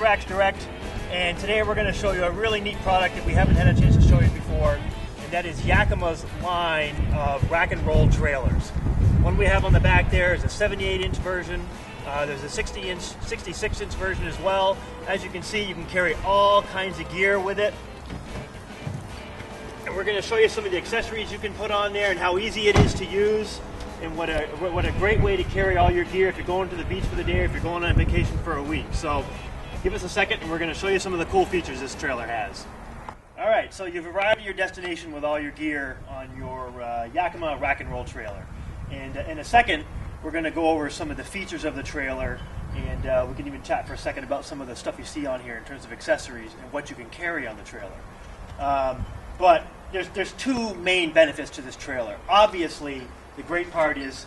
Racks Direct, and today we're going to show you a really neat product that we haven't had a chance to show you before, and that is Yakima's line of rack and roll trailers. One we have on the back there is a 78-inch version. There's a 66-inch version as well. As you can see, you can carry all kinds of gear with it. And we're going to show you some of the accessories you can put on there and how easy it is to use, and what a great way to carry all your gear if you're going to the beach for the day or if you're going on vacation for a week. So give us a second and we're going to show you some of the cool features this trailer has. Alright, so you've arrived at your destination with all your gear on your Yakima rack and roll trailer. And in a second, we're going to go over some of the features of the trailer, and we can even chat for a second about some of the stuff you see on here in terms of accessories and what you can carry on the trailer. But there's two main benefits to this trailer. Obviously, the great part is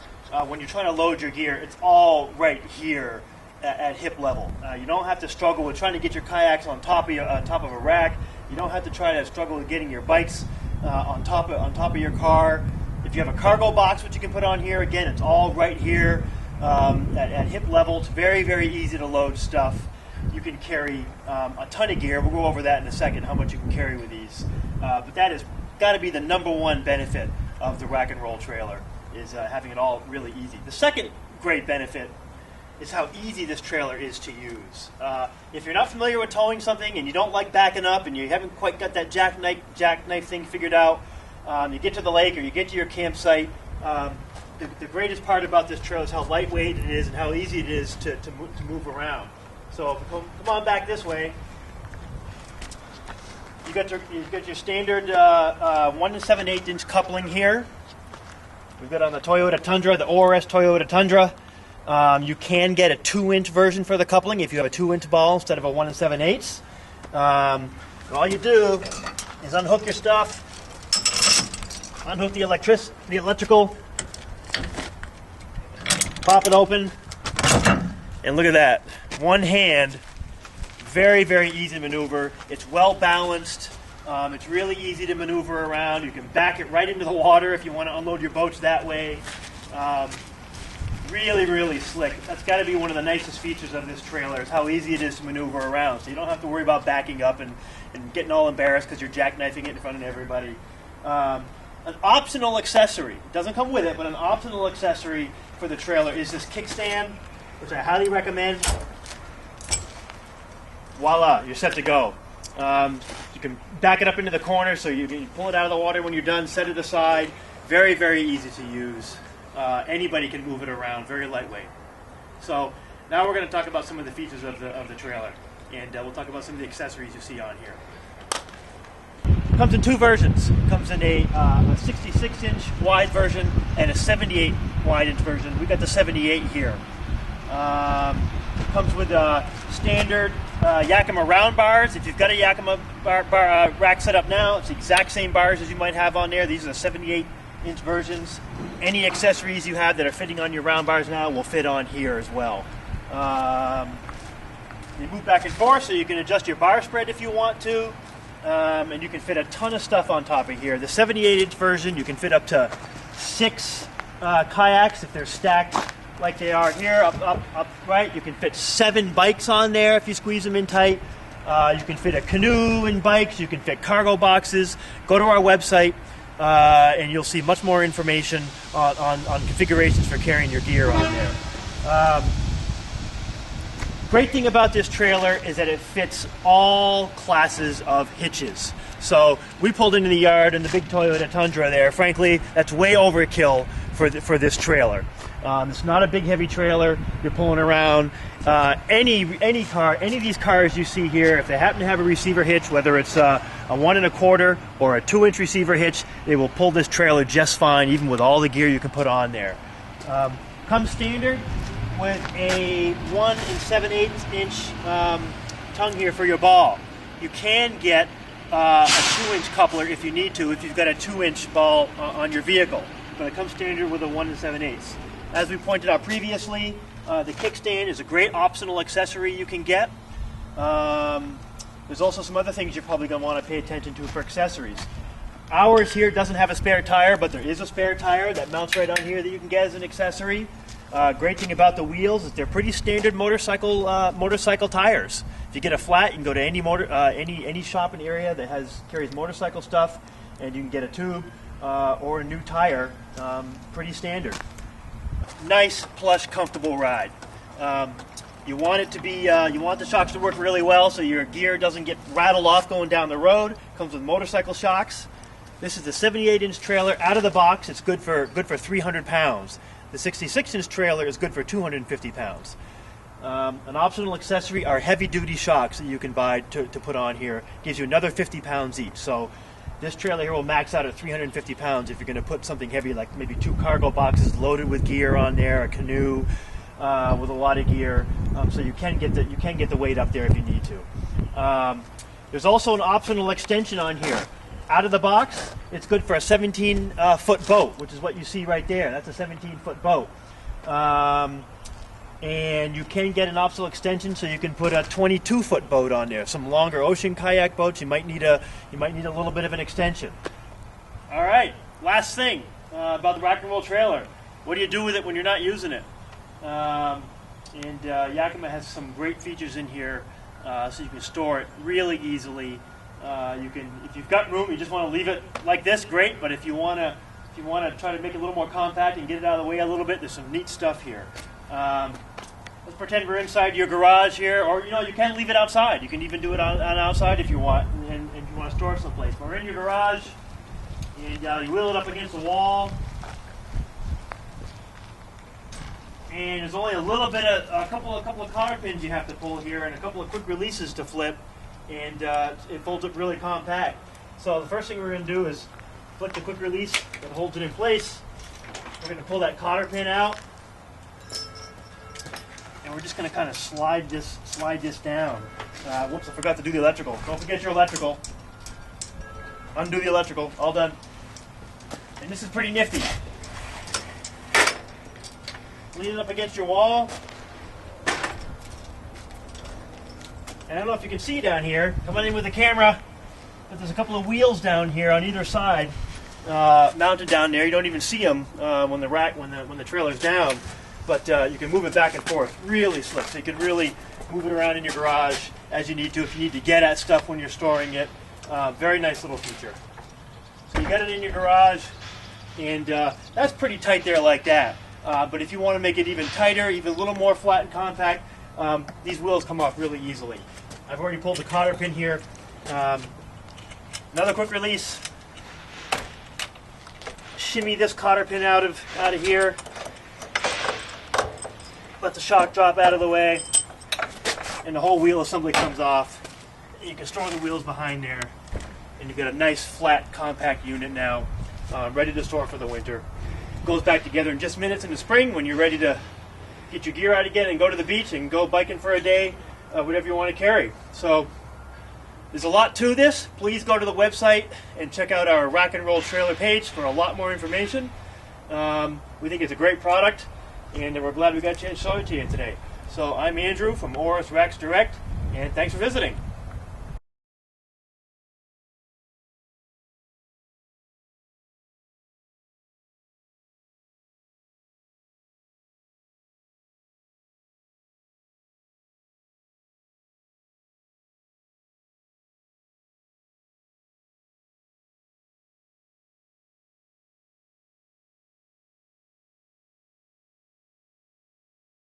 when you're trying to load your gear, it's all right here at hip level. You don't have to struggle with trying to get your kayaks on top of a rack. You don't have to try to struggle with getting your bikes on top of your car. If you have a cargo box, which you can put on here, again, it's all right here at hip level. It's very, very easy to load stuff. You can carry a ton of gear. We'll go over that in a second, how much you can carry with these. But that has got to be the number one benefit of the rack and roll trailer, is having it all really easy. The second great benefit is how easy this trailer is to use. If you're not familiar with towing something and you don't like backing up and you haven't quite got that jackknife thing figured out, you get to the lake or you get to your campsite, the greatest part about this trailer is how lightweight it is and how easy it is to move around. So if you come on back this way, you got your standard 1 7/8-inch coupling here. We've got on the Toyota Tundra, the ORS Toyota Tundra. You can get a 2-inch version for the coupling if you have a 2-inch ball instead of a 1 7/8. All you do is unhook your stuff, unhook the electrical, pop it open, and look at that. One hand, very, very easy to maneuver. It's well balanced. It's really easy to maneuver around. You can back it right into the water if you want to unload your boats that way. Really, really slick. That's got to be one of the nicest features of this trailer, is how easy it is to maneuver around. So you don't have to worry about backing up and getting all embarrassed because you're jackknifing it in front of everybody. An optional accessory, it doesn't come with it, but an optional accessory for the trailer is this kickstand, which I highly recommend. Voila, you're set to go. You can back it up into the corner so you can pull it out of the water when you're done, set it aside. Very, very easy to use. Anybody can move it around, very lightweight. So now we're going to talk about some of the features of the trailer, and we'll talk about some of the accessories you see on here. It comes in two versions. It comes in a 66-inch wide version and a 78 wide-inch version. We've got the 78 here. It comes with standard Yakima round bars. If you've got a Yakima rack set up now, it's the exact same bars as you might have on there. These are the 78-inch versions. Any accessories you have that are fitting on your round bars now will fit on here as well. You move back and forth so you can adjust your bar spread if you want to. And you can fit a ton of stuff on top of here. The 78-inch version, you can fit up to 6 kayaks if they're stacked like they are here, up right. You can fit 7 bikes on there if you squeeze them in tight. You can fit a canoe and bikes. You can fit cargo boxes. Go to our website and you'll see much more information on configurations for carrying your gear on there. Great thing about this trailer is that it fits all classes of hitches. So we pulled into the yard in the big Toyota Tundra there. Frankly, that's way overkill for this trailer. It's not a big heavy trailer. You're pulling around. Any of these cars you see here, if they happen to have a receiver hitch, whether it's a 1 1/4 or a 2-inch receiver hitch, they will pull this trailer just fine, even with all the gear you can put on there. Comes standard with a 1 7/8-inch tongue here for your ball. You can get a 2-inch coupler if you need to, if you've got a 2-inch ball on your vehicle. But it comes standard with a 1 7/8. As we pointed out previously, the kickstand is a great optional accessory you can get. There's also some other things you're probably going to want to pay attention to for accessories. Ours here doesn't have a spare tire, but there is a spare tire that mounts right on here that you can get as an accessory. Great thing about the wheels is they're pretty standard motorcycle tires. If you get a flat, you can go to any shopping area that carries motorcycle stuff, and you can get a tube or a new tire. Pretty standard. Nice, plush, comfortable ride. You want it to be, you want the shocks to work really well so your gear doesn't get rattled off going down the road. Comes with motorcycle shocks. This is the 78-inch trailer out of the box. It's good for 300 pounds. The 66-inch trailer is good for 250 pounds. An optional accessory are heavy-duty shocks that you can buy to put on here. Gives you another 50 pounds each. So this trailer here will max out at 350 pounds if you're going to put something heavy like maybe 2 cargo boxes loaded with gear on there, a canoe with a lot of gear. So you can get the weight up there if you need to. There's also an optional extension on here. Out of the box, it's good for a 17-foot boat, which is what you see right there. That's a 17-foot boat. And you can get an optional extension so you can put a 22-foot boat on there. Some longer ocean kayak boats, you might need a little bit of an extension. All right, last thing about the Rack and Roll trailer. What do you do with it when you're not using it? Yakima has some great features in here, so you can store it really easily. If you've got room, you just want to leave it like this, great. But if you want to try to make it a little more compact and get it out of the way a little bit, there's some neat stuff here. Let's pretend we're inside your garage here, or you can leave it outside. You can even do it on outside if you want, and if you want to store it someplace. But we're in your garage, and you wheel it up against the wall, and there's only a couple of cotter pins you have to pull here, and a couple of quick releases to flip. And it folds up really compact. So the first thing we're going to do is flick the quick release that holds it in place. We're going to pull that cotter pin out, and we're just going to kind of slide this down. Whoops, I forgot to do the electrical. Don't forget your electrical. Undo the electrical. All done. And this is pretty nifty. Lean it up against your wall. And I don't know if you can see down here, coming in with the camera, but there's a couple of wheels down here on either side, mounted down there. You don't even see them when the trailer's down, but you can move it back and forth. Really slick, so you can really move it around in your garage as you need to if you need to get at stuff when you're storing it. Very nice little feature. So you got it in your garage, and that's pretty tight there like that. But if you want to make it even tighter, even a little more flat and compact, these wheels come off really easily. I've already pulled the cotter pin here. Another quick release. Shimmy this cotter pin out of here. Let the shock drop out of the way, and the whole wheel assembly comes off. You can store the wheels behind there, and you've got a nice flat compact unit now, ready to store for the winter. Goes back together in just minutes in the spring when you're ready to get your gear out again and go to the beach and go biking for a day, whatever you want to carry. So there's a lot to this. Please go to the website and check out our Rack and Roll trailer page for a lot more information. We think it's a great product, and we're glad we got a chance to show it to you today. So I'm Andrew from ORS Racks Direct, and thanks for visiting.